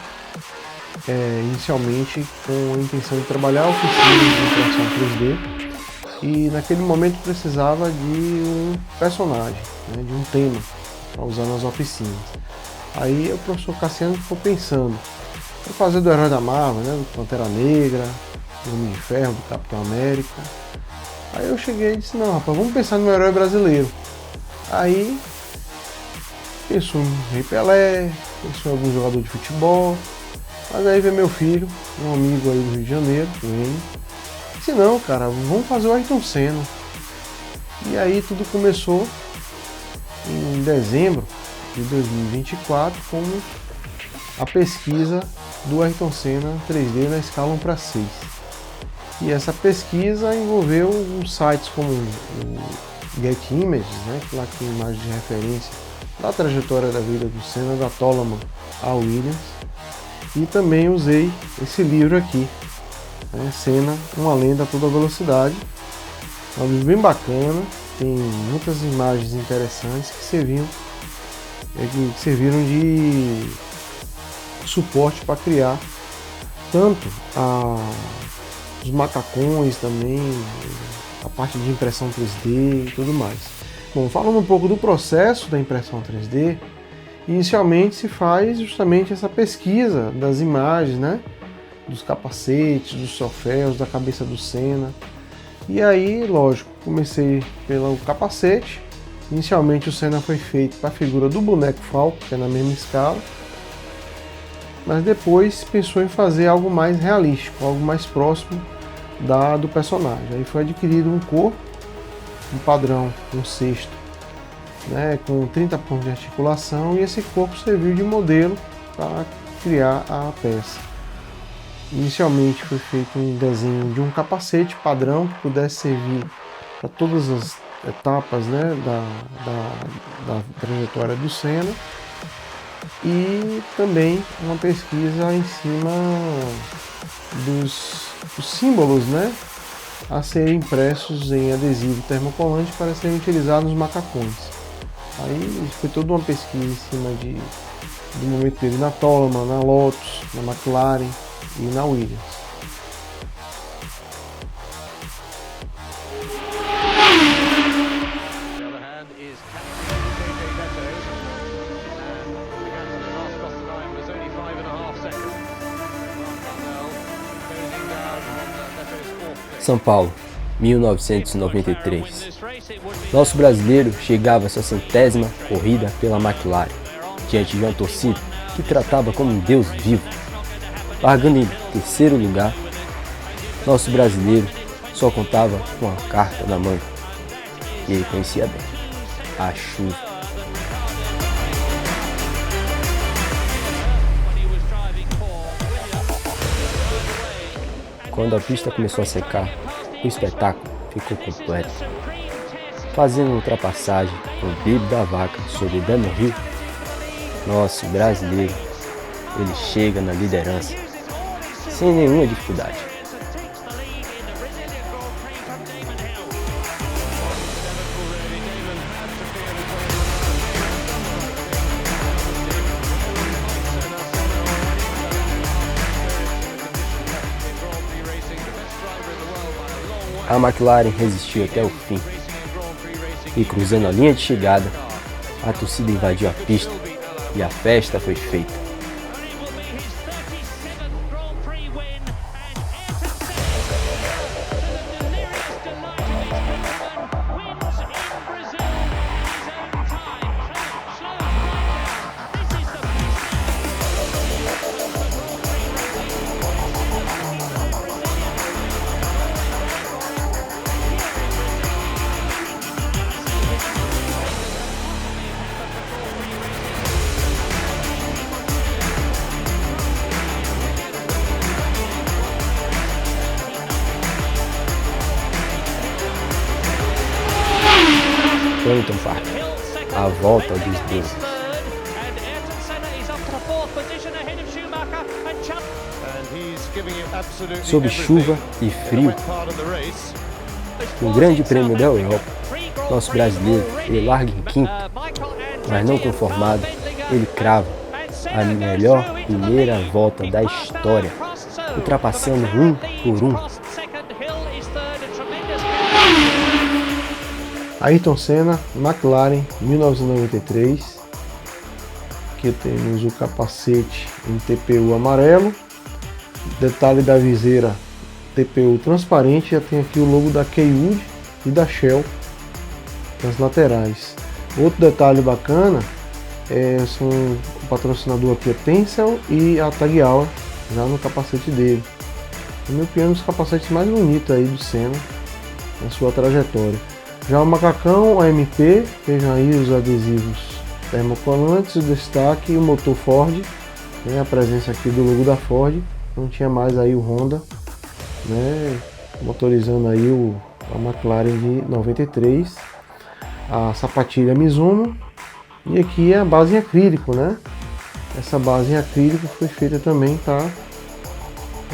Speaker 6: inicialmente com a intenção de trabalhar oficinas de impressão 3D e naquele momento precisava de um personagem, né, de um tema para usar nas oficinas. Aí o professor Cassiano ficou pensando, vou fazer do herói da Marvel, né, do Pantera Negra, do Homem de Ferro, do Capitão América. Aí eu cheguei e disse, não rapaz, vamos pensar no herói brasileiro. Aí pensou em Rei Pelé, pensou em algum jogador de futebol, mas aí veio meu filho, um amigo aí do Rio de Janeiro, o Enio, disse, não cara, vamos fazer o Ayrton Senna. E aí tudo começou em dezembro de 2024 com a pesquisa do Ayrton Senna 3D na escala 1:6. E essa pesquisa envolveu uns sites como o Get Images, né, que lá tem imagens de referência da trajetória da vida do Senna, da Toleman a Williams. E também usei esse livro aqui, né, Senna, uma lenda a toda velocidade. É um livro bem bacana, tem muitas imagens interessantes que serviram de suporte para criar tanto os macacões também, a parte de impressão 3D e tudo mais. Bom, falando um pouco do processo da impressão 3D, inicialmente se faz justamente essa pesquisa das imagens, né? Dos capacetes, dos troféus, da cabeça do Senna. E aí, lógico, comecei pelo capacete. Inicialmente o Senna foi feito para a figura do boneco Falco, que é na mesma escala. Mas depois pensou em fazer algo mais realístico, algo mais próximo do personagem. Aí foi adquirido um corpo, um padrão, um cesto, né, com 30 pontos de articulação, e esse corpo serviu de modelo para criar a peça. Inicialmente foi feito um desenho de um capacete padrão que pudesse servir para todas as etapas, né, da trajetória do Senna, e também uma pesquisa em cima dos símbolos, né, a serem impressos em adesivo termocolante para serem utilizados nos macacões. Aí foi toda uma pesquisa em cima do momento dele na Toleman, na Lotus, na McLaren e na Williams.
Speaker 5: São Paulo, 1993. Nosso brasileiro chegava à sua 100ª corrida pela McLaren, diante de uma torcida que tratava como um deus vivo. Largando em terceiro lugar, nosso brasileiro só contava com a carta na manga. E ele conhecia bem: a chuva. Quando a pista começou a secar, o espetáculo ficou completo. Fazendo ultrapassagem com o bico da vaca sobre Dano Hill, nosso brasileiro, ele chega na liderança sem nenhuma dificuldade. A McLaren resistiu até o fim e, cruzando a linha de chegada, a torcida invadiu a pista e a festa foi feita. Donington Park, a volta dos deuses.
Speaker 3: And he's
Speaker 5: Sob chuva e frio, no Grande Prêmio da Europa, nosso brasileiro, ele larga em quinto, mas não conformado, ele crava a melhor primeira volta da história, ultrapassando um por um.
Speaker 6: Ayrton Senna, McLaren, 1993. Aqui temos o capacete em TPU amarelo. Detalhe da viseira, TPU transparente. Já tem aqui o logo da Keiwood e da Shell nas laterais. Outro detalhe bacana, o patrocinador aqui é Tencel e a Tag Heuer já no capacete dele. Na minha opinião, um dos capacetes mais bonitos aí do Senna na sua trajetória. Já o macacão AMP, vejam aí os adesivos termocolantes, o destaque e o motor Ford, né, a presença aqui do logo da Ford. Não tinha mais aí o Honda, né, motorizando aí a McLaren de 93, a sapatilha Mizuno, e aqui é a base em acrílico, né? Essa base em acrílico foi feita também para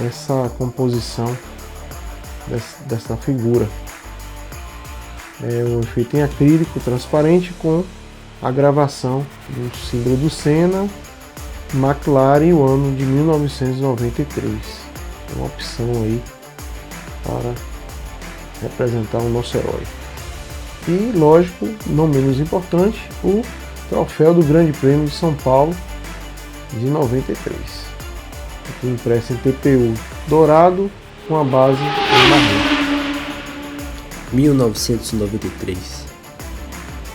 Speaker 6: essa composição dessa figura. É um efeito em acrílico transparente com a gravação do símbolo do Senna, McLaren, o ano de 1993. É uma opção aí para representar o nosso herói. E, lógico, não menos importante, o troféu do Grande Prêmio de São Paulo de 93. Aqui impresso em TPU dourado com a base em marrom.
Speaker 10: 1993.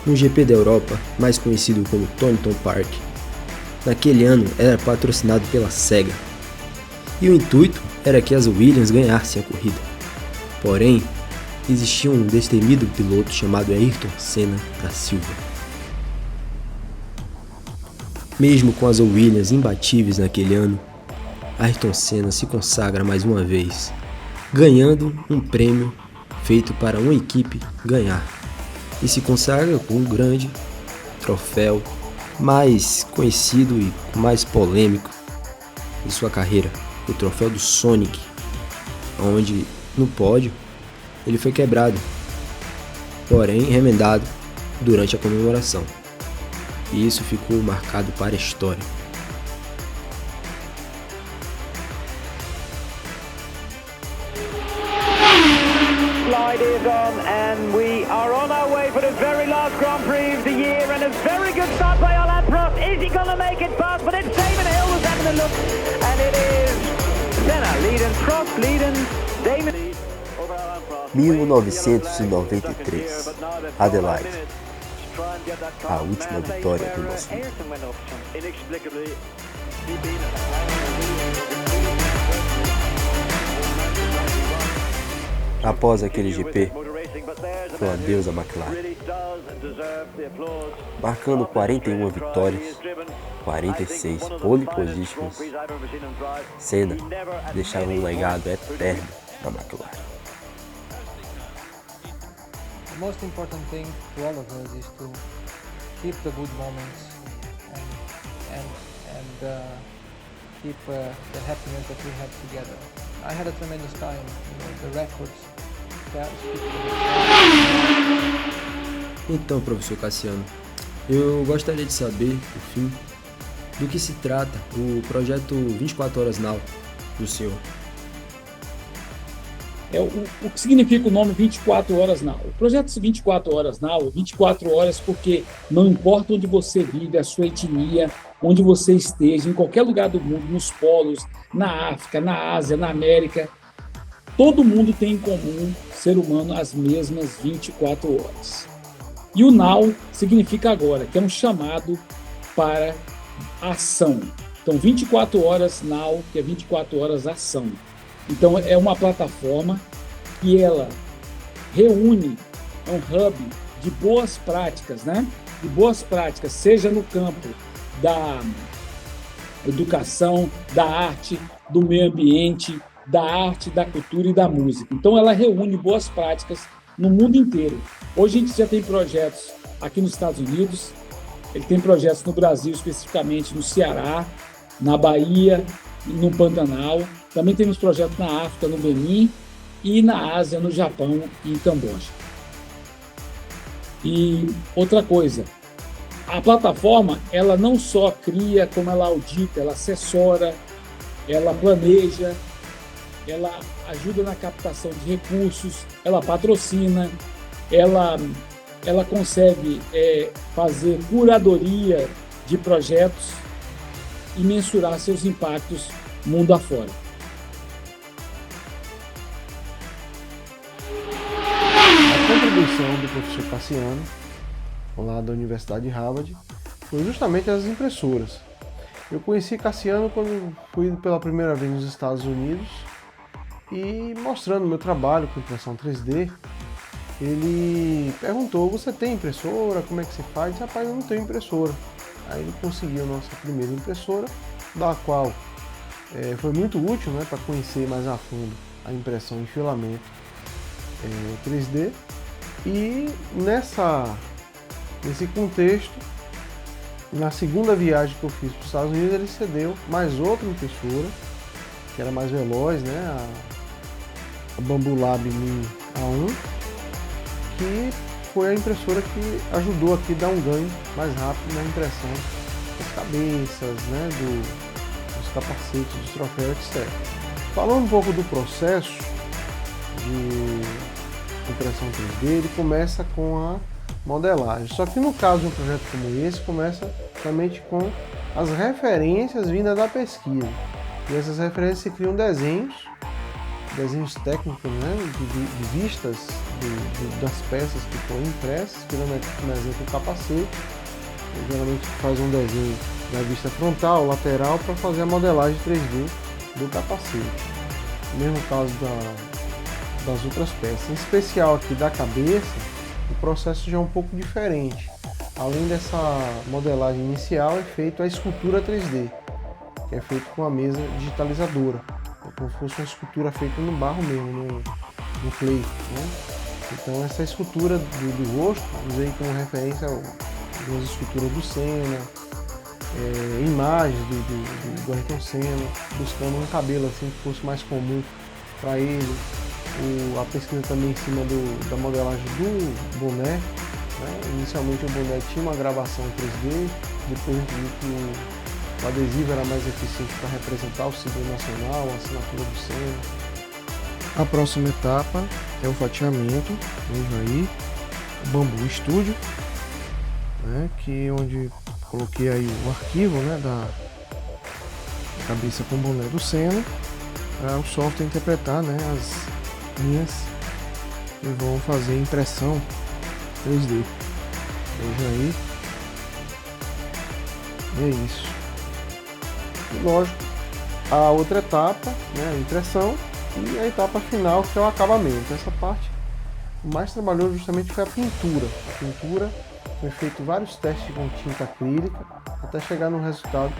Speaker 10: No GP da Europa, mais conhecido como Donington Park, naquele ano era patrocinado pela Sega, e o intuito era que as Williams ganhassem a corrida. Porém, existia um destemido piloto chamado Ayrton Senna da Silva. Mesmo com as Williams imbatíveis naquele ano, Ayrton Senna se consagra mais uma vez, ganhando um prêmio feito para uma equipe ganhar, e se consagra com um grande troféu mais conhecido e mais polêmico de sua carreira, o troféu do Sonic, onde no pódio ele foi quebrado, porém remendado durante a comemoração, e isso ficou marcado para a história.
Speaker 2: Is on, and we are on our way for the very last Grand Prix of the year, and a very good start by Alain Prost. Is he gonna make it past? But it's Damon Hill who's having a look, and it is Senna leading, Prost leading, Damon.
Speaker 10: 1993, Adelaide, a última vitória do nosso mundo. Após aquele GP, foi um adeus à McLaren, marcando 41 vitórias, 46 pole positions. Senna deixava um legado eterno na McLaren.
Speaker 12: The most important thing to all of us is to keep the good moments and keep the happiness that we had together. I had a tremendous time. The records.
Speaker 10: Então, professor Cassiano, eu gostaria de saber, por fim, do que se trata o projeto 24 Horas Now do senhor.
Speaker 7: O que significa o nome 24 Horas Now? O projeto 24 Horas Now, 24 horas porque não importa onde você vive, a sua etnia, onde você esteja, em qualquer lugar do mundo, nos polos, na África, na Ásia, na América, todo mundo tem em comum, ser humano, as mesmas 24 horas. E o Now significa agora, que é um chamado para ação. Então, 24 horas Now, que é 24 horas ação. Então, é uma plataforma que ela reúne, é um hub de boas práticas, né? De boas práticas, seja no campo da educação, da arte, do meio ambiente, da arte, da cultura e da música. Então, ela reúne boas práticas no mundo inteiro. Hoje, a gente já tem projetos aqui nos Estados Unidos, ele tem projetos no Brasil, especificamente no Ceará, na Bahia, no Pantanal, Também temos projetos na África, no Benin, e na Ásia, no Japão e em Camboja. E outra coisa, a plataforma, ela não só cria, como ela audita, ela assessora, ela planeja, ela ajuda na captação de recursos, ela patrocina, ela consegue fazer curadoria de projetos e mensurar seus impactos mundo afora.
Speaker 6: A contribuição do professor Cassiano, lá da Universidade de Harvard, foi justamente as impressoras. Eu conheci Cassiano quando fui pela primeira vez nos Estados Unidos e mostrando meu trabalho com impressão 3D, ele perguntou: você tem impressora? Como é que você faz? Eu disse: rapaz, eu não tenho impressora. Aí ele conseguiu a nossa primeira impressora, da qual foi muito útil, né, para conhecer mais a fundo a impressão em filamento 3D. E nesse contexto, na segunda viagem que eu fiz para os Estados Unidos, ele cedeu mais outra impressora, que era mais veloz, né, a Bambu Lab Mini A1, que foi a impressora que ajudou aqui a dar um ganho mais rápido na impressão das cabeças, né, dos capacetes, dos troféus, etc. Falando um pouco do processo de impressão 3D, ele começa com a modelagem. Só que no caso de um projeto como esse, começa somente com as referências vindas da pesquisa. E essas referências se criam desenhos técnicos, né, de vistas das peças que foram impressas, tirando, por exemplo, o capacete. Geralmente faz um desenho da vista frontal, lateral, para fazer a modelagem 3D do capacete. No mesmo caso das outras peças. Em especial aqui da cabeça, o processo já é um pouco diferente. Além dessa modelagem inicial, é feita a escultura 3D, que é feita com a mesa digitalizadora. É como se fosse uma escultura feita no barro mesmo, no clay, né? Então essa escultura do rosto, usei como referência algumas esculturas do Senna, imagens do Ayrton Senna, buscando um cabelo assim que fosse mais comum para ele. A pesquisa também em cima da modelagem do boné, né? Inicialmente o boné tinha uma gravação em 3D, depois a gente viu que o adesivo era mais eficiente para representar o símbolo nacional, a assinatura do Senna. A próxima etapa é o fatiamento, veja aí, o Bambu Studio, né? Que onde coloquei aí o arquivo, né, da cabeça com boné do Senna, para o software interpretar, né, as linhas que vão fazer impressão 3D. Veja aí. É isso. E lógico, a outra etapa, né, a impressão, e a etapa final, que é o acabamento. Essa parte, o mais trabalhoso justamente foi a pintura. A pintura foi feito vários testes com tinta acrílica até chegar no resultado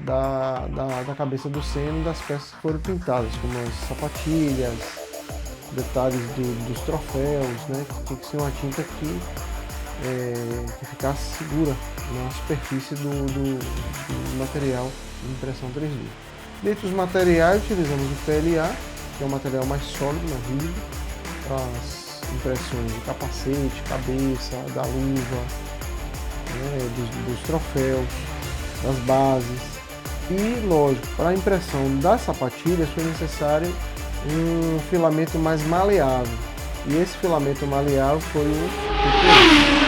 Speaker 6: da cabeça do Senna e das peças que foram pintadas, como as sapatilhas, detalhes dos troféus, né? Que tinha que ser uma tinta que ficasse segura na superfície do material de impressão 3D. Dentre os materiais, utilizamos o PLA, que é o material mais sólido, mais rígido, para as impressões de capacete, cabeça, da luva, né, dos troféus, das bases. E, lógico, para a impressão das sapatilhas foi necessário um filamento mais maleável. E esse filamento maleável foi o PPI.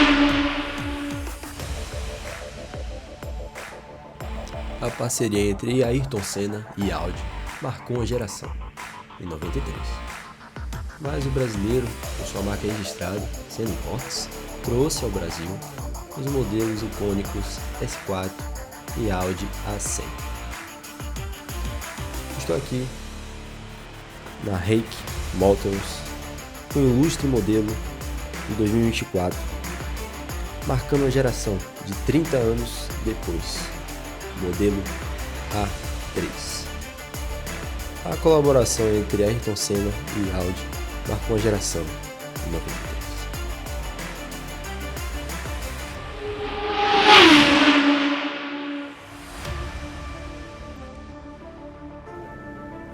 Speaker 10: A parceria entre Ayrton Senna e Audi marcou uma geração, em 93. Mas o brasileiro, com sua marca registrada, Senna Imports, trouxe ao Brasil os modelos icônicos S4 e Audi A100. Estou aqui na Reiki Motors com o ilustre modelo de 2024, marcando uma geração de 30 anos depois, modelo A3. A colaboração entre Ayrton Senna e Audi marcou uma geração em 93.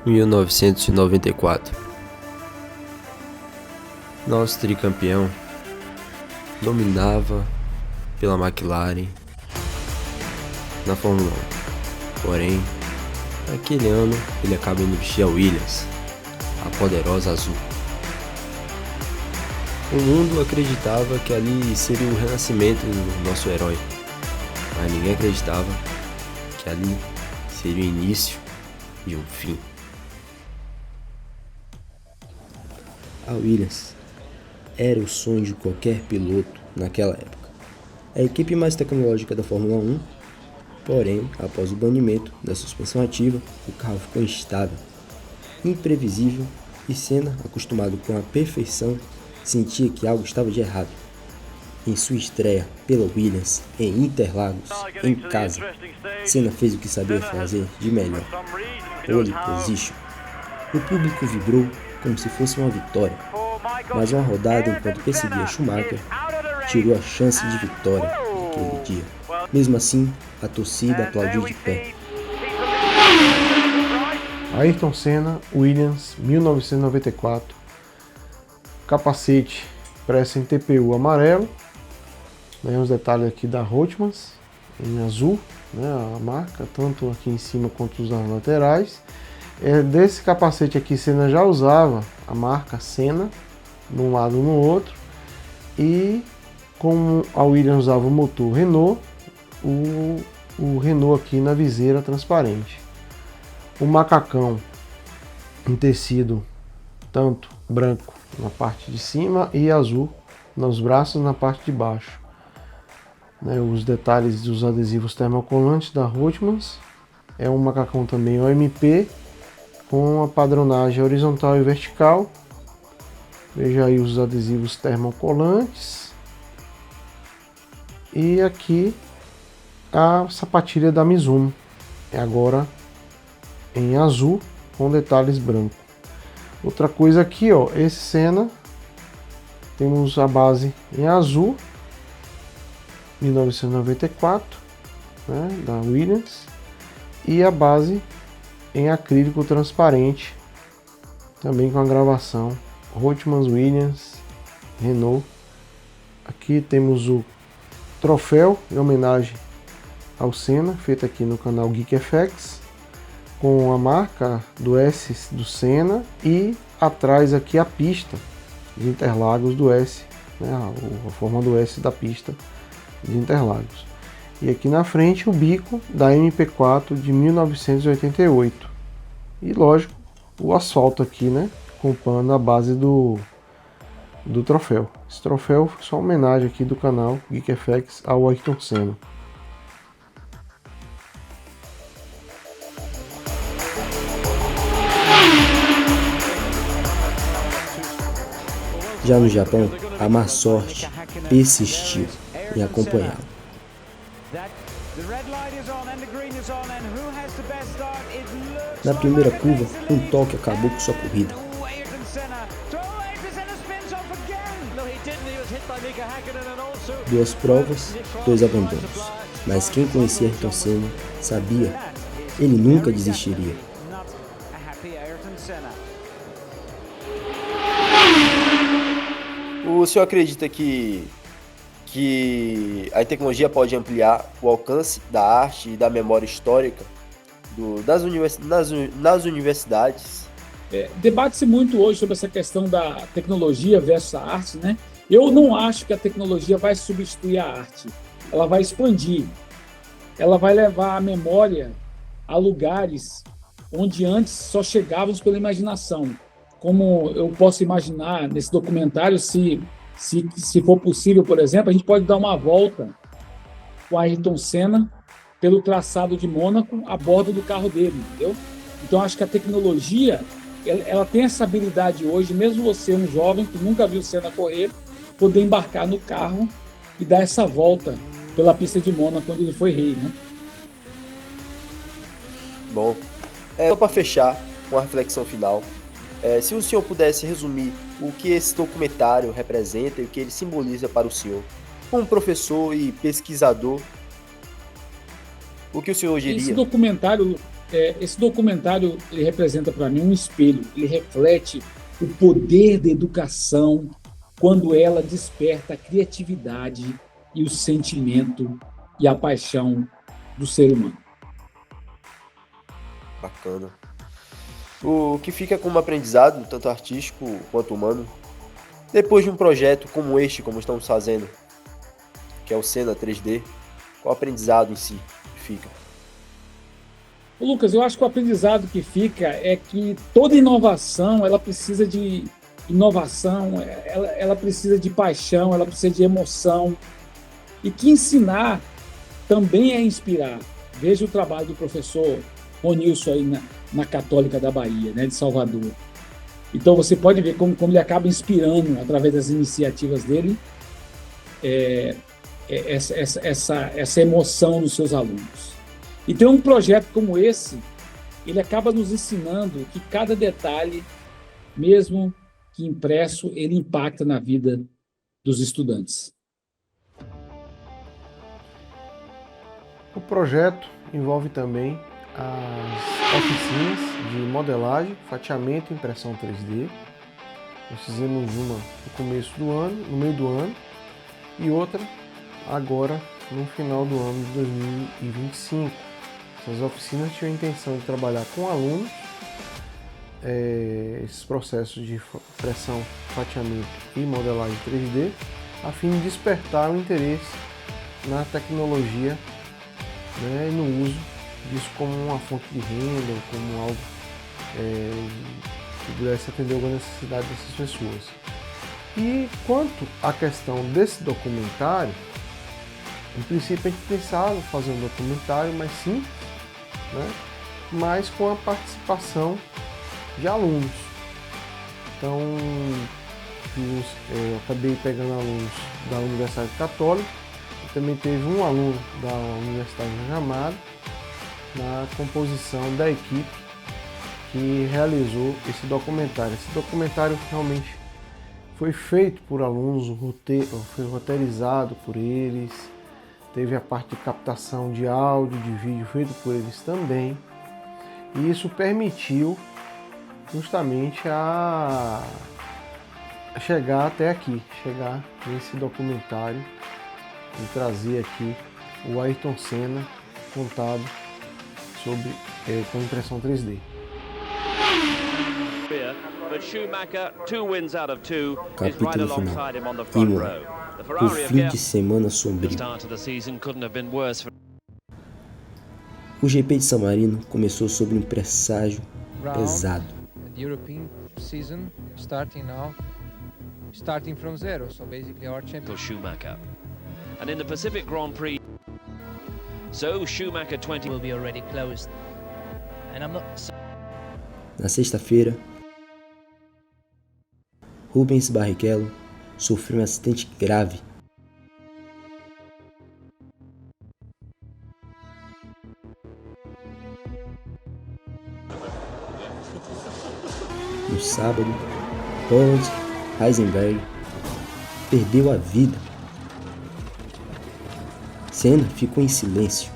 Speaker 10: 1994. Nosso tricampeão dominava pela McLaren na Fórmula 1. Porém, naquele ano ele acaba indo vestir a Williams, a poderosa azul. O mundo acreditava que ali seria o renascimento do nosso herói, mas ninguém acreditava que ali seria o início de um fim. A Williams era o sonho de qualquer piloto naquela época. A equipe mais tecnológica da Fórmula 1, porém, após o banimento da suspensão ativa, o carro ficou instável, imprevisível e Senna, acostumado com a perfeição, sentia que algo estava de errado. Em sua estreia pela Williams em Interlagos, em casa, Senna fez o que sabia fazer de melhor: pole position. O público vibrou como se fosse uma vitória, mas uma rodada enquanto perseguia Schumacher tirou a chance de vitória naquele dia. Mesmo assim, a torcida aplaudiu de pé.
Speaker 6: Ayrton Senna, Williams, 1994. Capacete pressa em TPU amarelo. Os detalhes aqui da Rothmans em azul, né, a marca, tanto aqui em cima quanto nas laterais. Desse capacete aqui, Senna já usava a marca Senna, num lado e no outro. E como a Williams usava o motor Renault, o Renault aqui na viseira transparente. O macacão em tecido tanto branco na parte de cima e azul nos braços na parte de baixo. Os detalhes dos adesivos termocolantes da Rothmans. É um macacão também OMP com a padronagem horizontal e vertical. Veja aí os adesivos termocolantes. E aqui a sapatilha da Mizuno. É agora em azul com detalhes brancos. Outra coisa aqui, ó, esse Senna, temos a base em azul, 1994, né, da Williams, e a base em acrílico transparente, também com a gravação Rothmans, Williams, Renault. Aqui temos o troféu em homenagem ao Senna, feito aqui no canal GeekFX, com a marca do S do Senna e atrás aqui a pista de Interlagos do S, né, a forma do S da pista de Interlagos. E aqui na frente o bico da MP4 de 1988. E lógico, o asfalto aqui, né, ocupando a base do troféu. Esse troféu foi só uma homenagem aqui do canal GeekFX ao Ayrton Senna.
Speaker 10: Já no Japão, a má sorte persistiu em acompanhá-lo. Na primeira curva, um toque acabou com sua corrida. Duas provas, 2 abandonos. Mas quem conhecia Ayrton Senna sabia, ele nunca desistiria. O senhor acredita que a tecnologia pode ampliar o alcance da arte e da memória histórica nas universidades?
Speaker 7: Debate-se muito hoje sobre essa questão da tecnologia versus a arte, né? Eu não acho que a tecnologia vai substituir a arte. Ela vai expandir. Ela vai levar a memória a lugares onde antes só chegávamos pela imaginação. Como eu posso imaginar nesse documentário, se for possível, por exemplo, a gente pode dar uma volta com a Ayrton Senna pelo traçado de Mônaco a bordo do carro dele, entendeu? Então, acho que a tecnologia, ela tem essa habilidade hoje, mesmo você, um jovem que nunca viu Senna correr, poder embarcar no carro e dar essa volta pela pista de Mônaco, onde ele foi rei, né?
Speaker 10: Bom, só para fechar, uma reflexão final. Se o senhor pudesse resumir o que esse documentário representa e o que ele simboliza para o senhor, como professor e pesquisador, o que o senhor diria?
Speaker 7: Esse documentário, esse documentário ele representa para mim um espelho, ele reflete o poder da educação quando ela desperta a criatividade e o sentimento e a paixão do ser humano.
Speaker 10: Bacana. O que fica como aprendizado, tanto artístico quanto humano, depois de um projeto como este, como estamos fazendo, que é o Senna 3D, qual o aprendizado em si fica?
Speaker 7: Lucas, eu acho que o aprendizado que fica é que toda inovação, ela precisa de inovação, ela precisa de paixão, ela precisa de emoção, e que ensinar também é inspirar. Veja o trabalho do professor Ronilson aí na Católica da Bahia, né, de Salvador. Então você pode ver como ele acaba inspirando, através das iniciativas dele, essa emoção nos seus alunos. E ter um projeto como esse, ele acaba nos ensinando que cada detalhe, mesmo que impresso, ele impacta na vida dos estudantes.
Speaker 6: O projeto envolve também as oficinas de modelagem, fatiamento e impressão 3D. Nós fizemos uma no começo do ano, no meio do ano, e outra agora no final do ano de 2025. Essas oficinas tinham a intenção de trabalhar com alunos esses processos de impressão, fatiamento e modelagem 3D, a fim de despertar o interesse na tecnologia, né, e no uso disso como uma fonte de renda, como algo que pudesse atender alguma necessidade dessas pessoas. E quanto à questão desse documentário, em princípio a gente pensava fazer um documentário mais simples, né, mas com a participação de alunos. Então eu acabei pegando alunos da Universidade Católica, e também teve um aluno da Universidade de Gramado na composição da equipe que realizou esse documentário. Esse documentário realmente foi feito por alunos, foi roteirizado por eles, teve a parte de captação de áudio, de vídeo feito por eles também, e isso permitiu justamente a chegar até aqui, chegar nesse documentário e trazer aqui o Ayrton Senna contado sobre com impressão 3D.
Speaker 10: Capítulo final. Imola. O fim de semana sombrio. O GP de San Marino começou sob um presságio pesado.
Speaker 12: European season starting from zero, so basically our champion
Speaker 13: Schumacher. And in the Pacific Grand Prix, so Schumacher 20
Speaker 12: will be already closed. And I'm not.
Speaker 10: Na sexta-feira, Rubens Barrichello sofreu um acidente grave. No sábado, Roland Heisenberg perdeu a vida. Senna ficou em silêncio.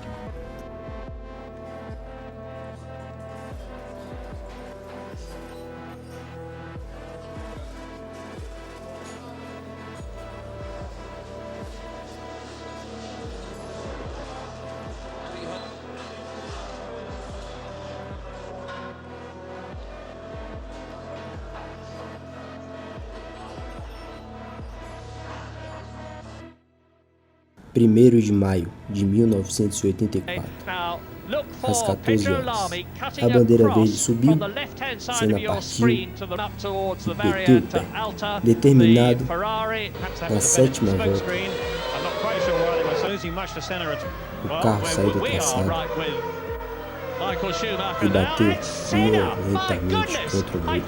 Speaker 10: Primeiro de maio de 1984, às 14 horas, a bandeira verde subiu, Senna partiu e meteu o pé, determinado na sétima volta. O carro saiu do traçado e bateu violentamente contra o muro.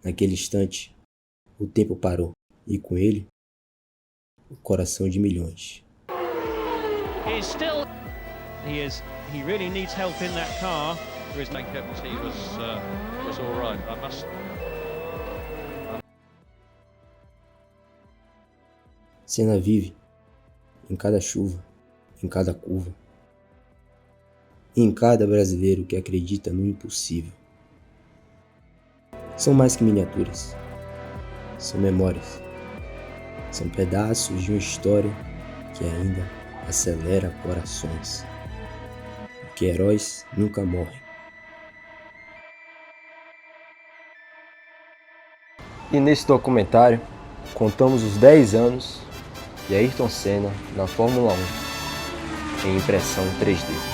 Speaker 10: Naquele instante, o tempo parou e com ele, o coração de milhões.
Speaker 2: He really needs help in that car. His main captaincy was all right. I must.
Speaker 10: Senna vive em cada chuva, em cada curva. e em cada brasileiro que acredita no impossível. São mais que miniaturas, são memórias, são pedaços de uma história que ainda acelera corações, porque heróis nunca morrem.
Speaker 5: E nesse documentário, contamos os 10 anos de Ayrton Senna na Fórmula 1 em impressão 3D.